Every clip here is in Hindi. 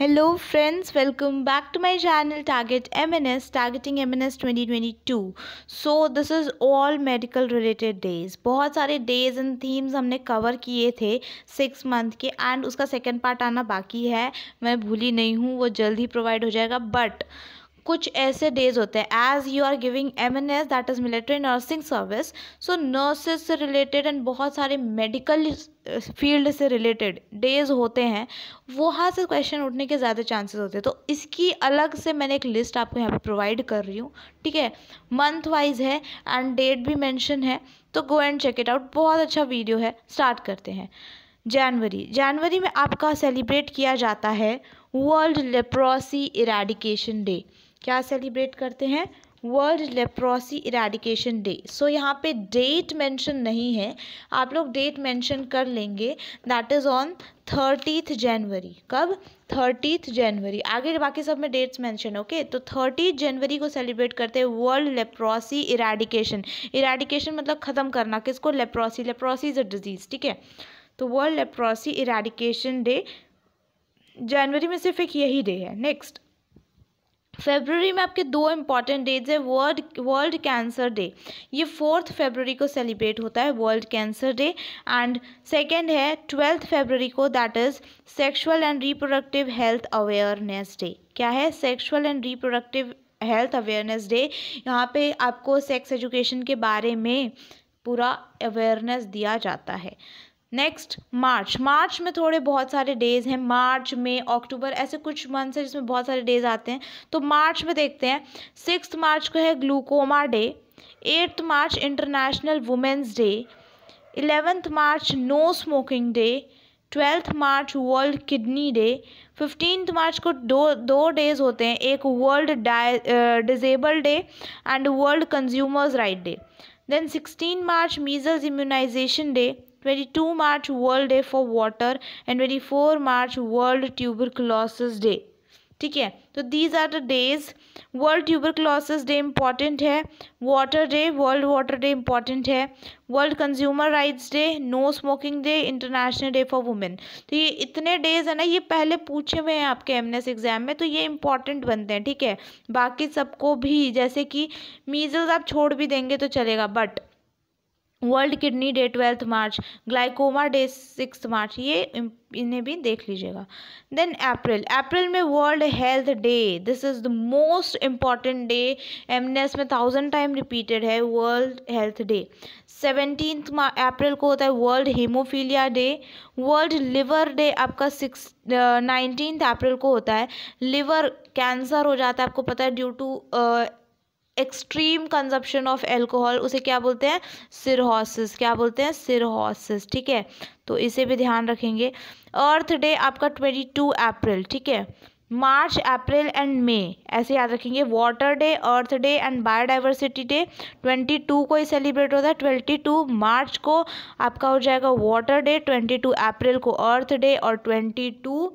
Hello friends, welcome back to my channel Target MNS, Targeting MNS 2022. So this is all medical related days. बहुत सारे days and themes हमने cover किए थे 6 month के and उसका second part आना बाकी है. मैं भूली नहीं हूँ, वो जल्द ही provide हो जाएगा. But कुछ ऐसे डेज होते हैं as you are giving MNS that is military nursing service. So nurses से रिलेटेड एंड बहुत सारे मेडिकल फील्ड से रिलेटेड डेज होते हैं, वहाँ से क्वेश्चन उठने के ज़्यादा चांसेस होते हैं. तो इसकी अलग से मैंने एक लिस्ट आपको यहाँ पे प्रोवाइड कर रही हूँ. ठीक है, मंथ वाइज है एंड डेट भी मेंशन है, तो go and check it out. बहुत अच्छा वीडियो है. स्टार्ट करते हैं. जनवरी में आपका सेलिब्रेट किया जाता है वर्ल्ड लेप्रोसी इरेडिकेशन डे. क्या सेलिब्रेट करते हैं? World leprosy eradication day. So यहाँ पे डेट मेंशन नहीं है, आप लोग डेट मेंशन कर लेंगे. दैट इज़ ऑन 30 जनवरी. कब? 30 जनवरी. आगे बाकी सब में डेट्स मेंशन. ओके, तो 30 जनवरी को सेलिब्रेट करते हैं वर्ल्ड लेप्रोसी इरेडिकेशन. इरेडिकेशन मतलब ख़त्म करना. किसको? Leprosy. Leprosy is a disease. ठीक है, तो वर्ल्ड लेप्रोसी इरेडिकेशन डे जनवरी में सिर्फ एक यही डे है. नेक्स्ट, फरवरी में आपके दो इंपॉर्टेंट डेज है. वर्ल्ड कैंसर डे, ये 4 फरवरी को सेलिब्रेट होता है world cancer day. And second है 12 फरवरी को, that is sexual and reproductive health awareness day. क्या है? Sexual and reproductive health awareness day. यहाँ पे आपको सेक्स एजुकेशन के बारे में पूरा अवेयरनेस दिया जाता है. नेक्स्ट, मार्च में थोड़े बहुत सारे डेज हैं. मार्च में अक्टूबर ऐसे कुछ मंथ्स हैं जिसमें बहुत सारे डेज आते हैं. तो मार्च में देखते हैं. 6 मार्च को है glaucoma day. 8 March international women's day. 11 March no smoking day. 12 March world kidney day. 15 March को दो डेज होते हैं, एक world disable day and world consumers right day. Then 16 March measles immunisation day. 22 March world day for water and 24 March world tuberculosis day. ठीक है, तो these are the days. World tuberculosis day important है. Water day, world water day important है. World consumer rights day, no smoking day, international day for women. तो ये इतने डेज है ना, ये पहले पूछे हुए हैं आपके MNS एग्जाम में, तो ये इंपॉर्टेंट बनते हैं. ठीक है, बाकी सबको भी, जैसे कि मीजल्स आप छोड़ भी देंगे तो चलेगा, but world kidney day 12 March, glaucoma day 6 मार्च, ये इन्हें भी देख लीजिएगा. देन अप्रैल में world health day. This is the most important day. MNS में 1000 टाइम रिपीटेड है वर्ल्ड हेल्थ डे. 17 अप्रैल को होता है world haemophilia day. World liver day आपका 19 अप्रैल को होता है. लिवर कैंसर हो जाता है, आपको पता है, due to extreme consumption of alcohol. उसे क्या बोलते हैं? सिरहोसिस. क्या बोलते हैं? सिरहोसिस. ठीक है, तो इसे भी ध्यान रखेंगे. अर्थ डे आपका 22 अप्रैल. ठीक है, मार्च, अप्रैल एंड मई ऐसे याद रखेंगे. Water day, earth day and biodiversity day 22 को ही सेलिब्रेट होता है. 22 मार्च को आपका हो जाएगा वाटर डे, 22 अप्रैल को अर्थ डे और 22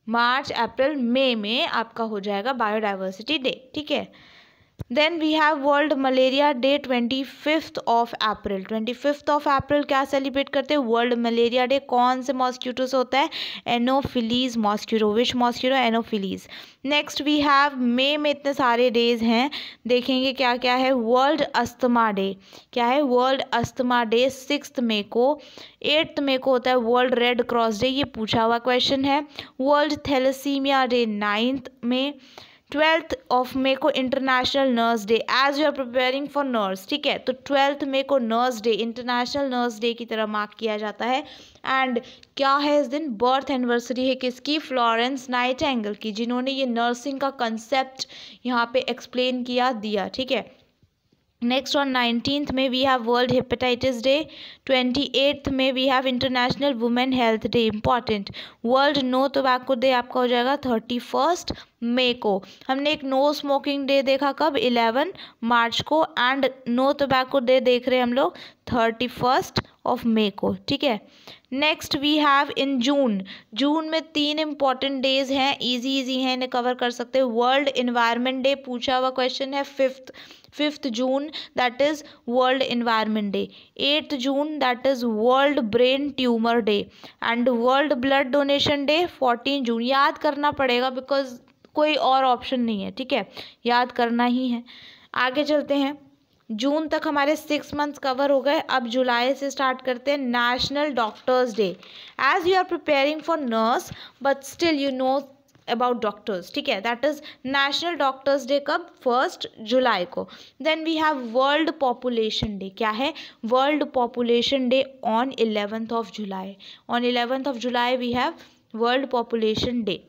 मार्च, अप्रैल, मई में आपका हो जाएगा बायोडाइवर्सिटी डे. ठीक है, then we have world malaria day 25 April. 25 April क्या सेलिब्रेट करते हैं? World malaria day. कौन से मॉस्किटो से होता है? Anopheles mosquito. Which mosquito? Anopheles. Next we have May में इतने सारे डेज हैं, देखेंगे क्या क्या है. World asthma day. क्या है? वर्ल्ड अस्थमा डे 6 मई को. 8 मई को होता है वर्ल्ड रेड क्रॉस डे. ये पूछा हुआ क्वेश्चन है. वर्ल्ड थैलेसीमिया डे 9 मई. 12 मई को international nurse day. As you are preparing for nurse. ठीक है, तो 12 मई को nurse day, international nurse day की तरह मार्क किया जाता है. एंड क्या है इस दिन? बर्थ एनिवर्सरी है किसकी? फ्लोरेंस नाइटिंगेल की, जिन्होंने ये नर्सिंग का कंसेप्ट यहाँ पे एक्सप्लेन किया, दिया. ठीक है, नेक्स्ट ऑन 19th में we have world hepatitis day. 28th में we have international women health day. Important. World no tobacco day आपका हो जाएगा 31 मई को. हमने एक नो स्मोकिंग डे देखा कब? 11 मार्च को. एंड नो टोबैको डे देख रहे हैं हम लोग 31 ऑफ मे को, ठीक है। नेक्स्ट वी हैव इन जून, जून में 3 इंपॉर्टेंट डेज हैं, इजी हैं, इन्हें कवर कर सकते हैं। वर्ल्ड इन्वायरमेंट डे पूछा हुआ क्वेश्चन है, fifth June that is world environment day. 8th June that is world brain tumour day and world blood donation day 14 जून। याद करना पड़ेगा बिकॉज कोई और ऑप्शन नहीं है, ठीक है, याद करना ही है। आगे चलते हैं, जून तक हमारे 6 मंथ्स कवर हो गए। अब जुलाई से स्टार्ट करते हैं, national doctors day. As you are preparing for nurse but still you know about doctors, ठीक है, that is national doctors day कब, 1 जुलाई को। Then we have world population day, क्या है, world population day on 11th of जुलाई। ऑन 11th ऑफ जुलाई we have world population day.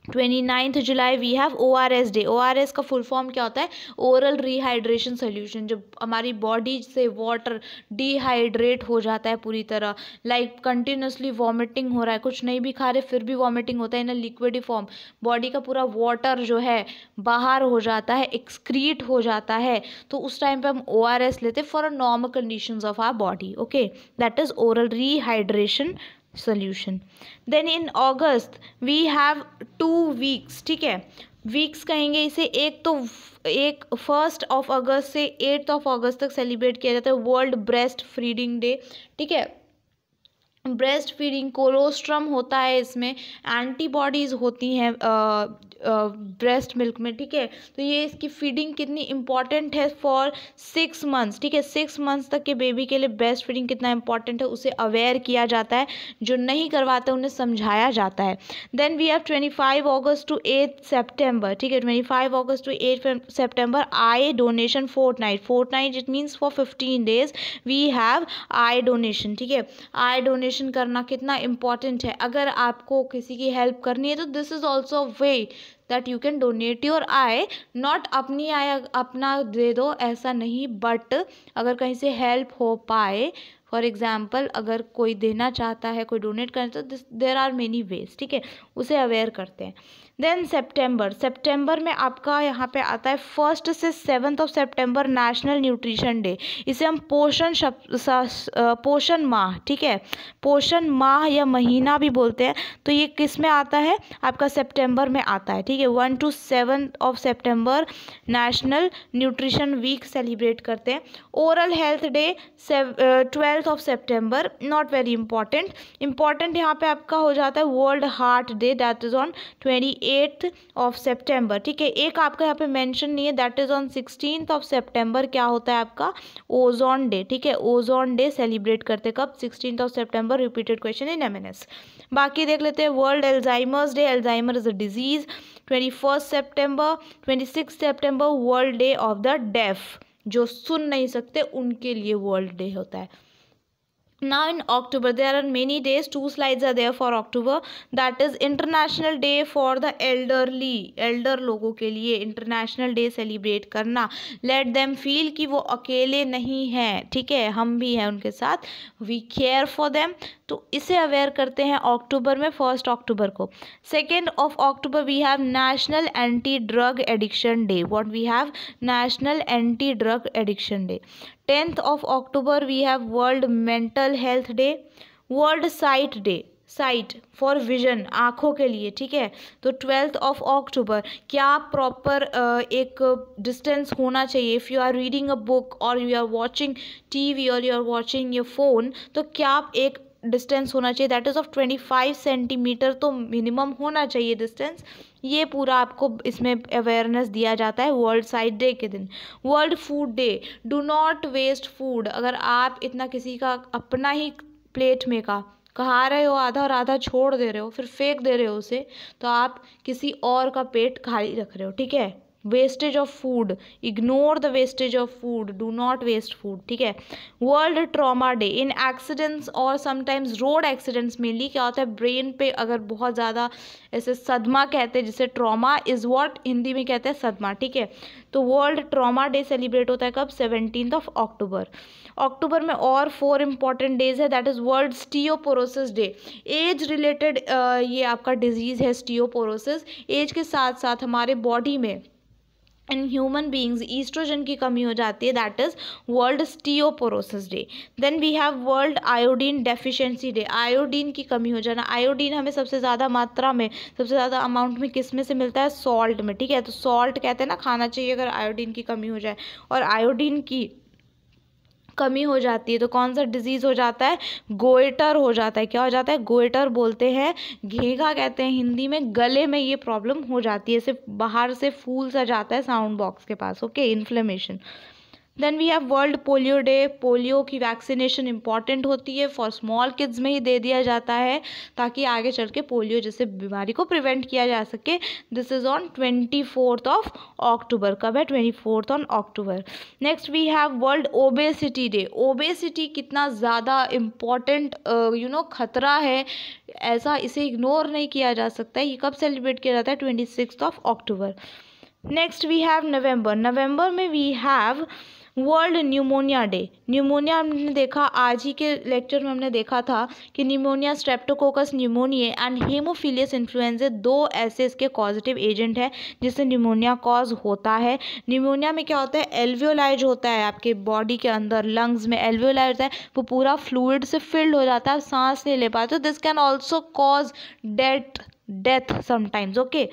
29th जुलाई we have ORS day. ORS का फुल फॉर्म क्या होता है, ओरल रिहाइड्रेशन सोल्यूशन। जब हमारी बॉडी से वाटर डिहाइड्रेट हो जाता है पूरी तरह, लाइक कंटिन्यूसली वॉमिटिंग हो रहा है, कुछ नहीं भी खा रहे फिर भी वॉमिटिंग होता है इन अ लिक्विड फॉर्म, बॉडी का पूरा वाटर जो है बाहर हो जाता है, एक्सक्रीट हो जाता है, तो उस टाइम पे हम ORS लेते हैं for a normal conditions of our body, okay, that is oral rehydration solution. Then in August we have 2 weeks, ठीक है, वीक्स कहेंगे इसे। एक तो 1 अगस्त से 8 अगस्त तक सेलिब्रेट किया जाता है वर्ल्ड ब्रेस्ट फीडिंग डे, ठीक है। ब्रेस्ट फीडिंग, कोलोस्ट्रम होता है इसमें, एंटीबॉडीज़ होती हैं ब्रेस्ट मिल्क में, ठीक है। तो ये इसकी फीडिंग कितनी इंपॉर्टेंट है फॉर 6 मंथ्स, ठीक है, 6 मंथ्स तक के बेबी के लिए ब्रेस्ट फीडिंग कितना इंपॉर्टेंट है उसे अवेयर किया जाता है, जो नहीं करवाते उन्हें समझाया जाता है। देन वी हैव 25 अगस्त टू 8 सितंबर, ठीक है, 25 अगस्त टू 8 सितंबर eye donation fortnight it means for 15 days we have eye donation, ठीक है। आई डोनेशन करना कितना इम्पॉर्टेंट है, अगर आपको किसी की हेल्प करनी है तो this is also way that you can donate your I, not अपनी आई अपना दे दो ऐसा नहीं, बट अगर कहीं से हेल्प हो पाए, फॉर एग्जाम्पल अगर कोई देना चाहता है, कोई डोनेट करना तो देर आर मेनी वेज, ठीक है, उसे अवेयर करते हैं। देन सितंबर में आपका यहाँ पे आता है 1 से 7 सितंबर नेशनल न्यूट्रिशन डे। इसे हम पोषण माह, ठीक है, पोषण माह या महीना भी बोलते हैं। तो ये किस में आता है, आपका सितंबर में आता है, ठीक है। 1 to 7 सितंबर नेशनल न्यूट्रिशन वीक सेलिब्रेट करते हैं। ओरल हेल्थ डे 12 सितंबर, नॉट वेरी इंपॉर्टेंट यहाँ पे आपका हो जाता है world heart day, that is on 28 सितंबर, ठीक है। एक आपका यहाँ पे मेंशन नहीं है, दैट इज ऑन 16 सितंबर, क्या होता है आपका ओजोन डे, ठीक है। ओजोन डे सेलिब्रेट करते कब, 16 सितंबर, रिपीटेड क्वेश्चन इन एमएनएस। बाकी देख लेते हैं, world Alzheimer's day, Alzheimer is a disease, 21 सितंबर। 26 सितंबर world day of the deaf, जो सुन नहीं सकते उनके लिए वर्ल्ड डे होता है। Now in October there are many days, 2 slides are there for October, that is International Day for the Elderly, Elder लोगों के लिए इंटरनेशनल डे सेलिब्रेट करना, लेट देम फील कि वो अकेले नहीं हैं, ठीक है, हम भी हैं उनके साथ, वी केयर फॉर देम, तो इसे अवेयर करते हैं अक्टूबर में, 1 अक्टूबर को। 2 October we have national anti drug addiction day, what we have, national anti drug addiction day. 10 October we have world mental health day, world sight day, sight for vision, आँखों के लिए, ठीक है। तो 12 अक्टूबर, क्या प्रॉपर एक डिस्टेंस होना चाहिए, if you are reading a book और यू आर वॉचिंग टीवी और you are watching your phone, तो क्या एक डिस्टेंस होना चाहिए, दैट इज़ ऑफ 25 सेंटीमीटर, तो मिनिमम होना चाहिए डिस्टेंस। ये पूरा आपको इसमें अवेयरनेस दिया जाता है वर्ल्ड साइट डे के दिन। World food day, do not waste food, अगर आप इतना किसी का अपना ही प्लेट में का खा रहे हो आधा और आधा छोड़ दे रहे हो, फिर फेंक दे रहे हो उसे, तो आप किसी और का पेट खाली रख रहे हो, ठीक है। Wastage of food, ignore the wastage of food, do not waste food, ठीक है। World trauma day, in accidents और समटाइम्स रोड एक्सीडेंट्स मेनली क्या होता है, ब्रेन पे अगर बहुत ज़्यादा ऐसे सदमा कहते हैं, जिसे ट्रॉमा इज़ व्हाट हिंदी में कहते हैं सदमा, ठीक है। तो वर्ल्ड ट्रॉमा डे सेलिब्रेट होता है कब, 17 अक्टूबर। अक्टूबर में और 4 इंपॉर्टेंट डेज है, that is world osteoporosis day, age related ये आपका डिजीज़ है स्टियोपोरोसिस। एज के साथ साथ हमारे बॉडी में इन ह्यूमन बींग्स ईस्ट्रोजन की कमी हो जाती है, that is world osteoporosis day. Then we have world iodine deficiency day. Iodine की कमी हो जाना, आयोडीन हमें सबसे ज़्यादा मात्रा में, सबसे ज़्यादा अमाउंट में किस में से मिलता है, सॉल्ट में, ठीक है। तो सॉल्ट कहते हैं ना, खाना चाहिए अगर आयोडीन की कमी हो जाए, और आयोडीन की कमी हो जाती है तो कौन सा डिजीज़ हो जाता है, गोइटर हो जाता है। क्या हो जाता है, गोइटर बोलते हैं, घेघा कहते हैं हिंदी में। गले में ये प्रॉब्लम हो जाती है, सिर्फ बाहर से फूल सा जाता है साउंड बॉक्स के पास, okay, inflammation. Then we have world polio day. Polio की वैक्सीनेशन इंपॉर्टेंट होती है, फॉर स्मॉल किड्स में ही दे दिया जाता है ताकि आगे चल के पोलियो जैसे बीमारी को प्रिवेंट किया जा सके। This is on 24 of October. कब है, 24 on October. Next we have world obesity day. Obesity कितना ज़्यादा इम्पॉर्टेंट खतरा है, ऐसा इसे इग्नोर नहीं किया जा सकता है। ये कब सेलिब्रेट किया जाता है, 26 of October. Next we have November. November में we have world pneumonia day. Pneumonia हमने देखा, आज ही के लेक्चर में हमने देखा था कि pneumonia, streptococcus pneumonia and haemophilus influenza, दो ऐसे इसके कॉजेटिव एजेंट है जिससे न्यूमोनिया कॉज होता है। न्यूमोनिया में क्या होता है, एल्वियोलाई जो होता है आपके बॉडी के अंदर, लंग्स में एल्वियोलाई होता है, वो पूरा फ्लूइड से फिल्ड हो जाता है, सांस नहीं ले पाते। This can also cause death sometimes, okay.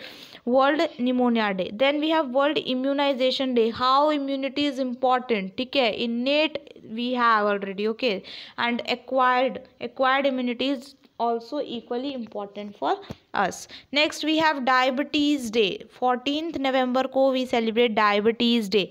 World pneumonia day. Then we have world immunization day. How immunity is important, ठीक है। innate we have already, okay, and acquired immunity is also equally important for us. Next we have diabetes day. 14th November को we celebrate diabetes day.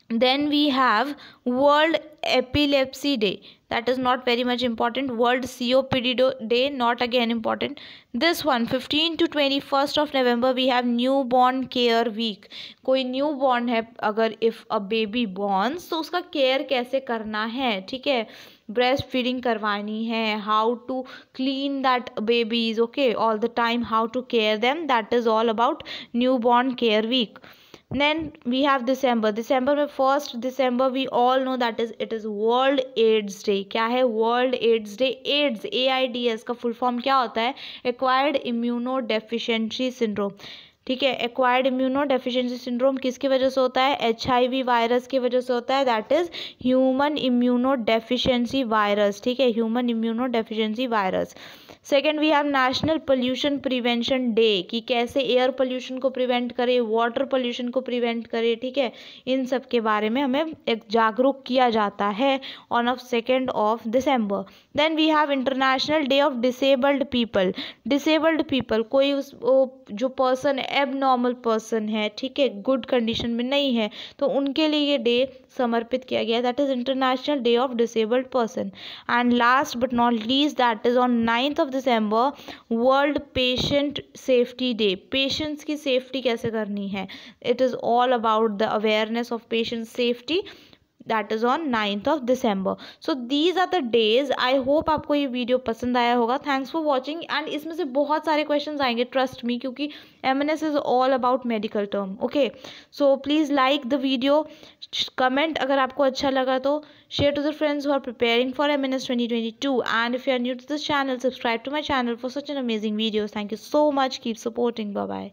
Then we have world epilepsy day, that is not very much important. World COPD day, not again important. This one 15 to 21st of November we have newborn care week. कोई न्यूबॉर्न है, अगर इफ़ अ बेबी बॉर्न्स, तो उसका केयर कैसे करना है, ठीक है, ब्रेस्ट फीडिंग करवानी है, how to clean that babies, okay, all the time, how to care them, that is all about newborn care week. Then we have December में 1st December we all know that is it is World AIDS Day. क्या है, World AIDS Day. AIDS, AIDS का फुल फॉर्म क्या होता है, एक्वायर्ड इम्यूनोडेफिशिएंसी सिंड्रोम, ठीक है। एक्वायर्ड इम्यूनोडेफिशिएंसी सिंड्रोम किसकी वजह से होता है, HIV वायरस की वजह से होता है, that is human immunodeficiency virus, ठीक है, human immunodeficiency virus. Second we have national pollution prevention day, कि कैसे एयर पोल्यूशन को प्रिवेंट करें, वाटर पोल्यूशन को प्रिवेंट करें, ठीक है, इन सब के बारे में हमें एक जागरूक किया जाता है on 2nd of December. Then we have international day of disabled people. Disabled people, कोई जो पर्सन एबनॉर्मल पर्सन है, ठीक है, गुड कंडीशन में नहीं है, तो उनके लिए ये डे समर्पित किया गया, that is international day of disabled person. And last but not least, that is on 9th of December world patient safety day. Patients की सेफ्टी कैसे करनी है, it is all about the awareness of patient safety, that is on 9th of December. So these are the days. I hope आपको ये वीडियो पसंद आया होगा. Thanks for watching. एंड इसमें से बहुत सारे क्वेश्चन आएंगे, ट्रस्ट मी, क्योंकि MNS is all about medical term, okay. So please like the video, comment अगर आपको अच्छा लगा तो, share to the friends who are preparing for MNS 2022, and if you are new to this channel, subscribe to my channel for such an amazing videos. Thank you so much. Keep supporting. Bye bye.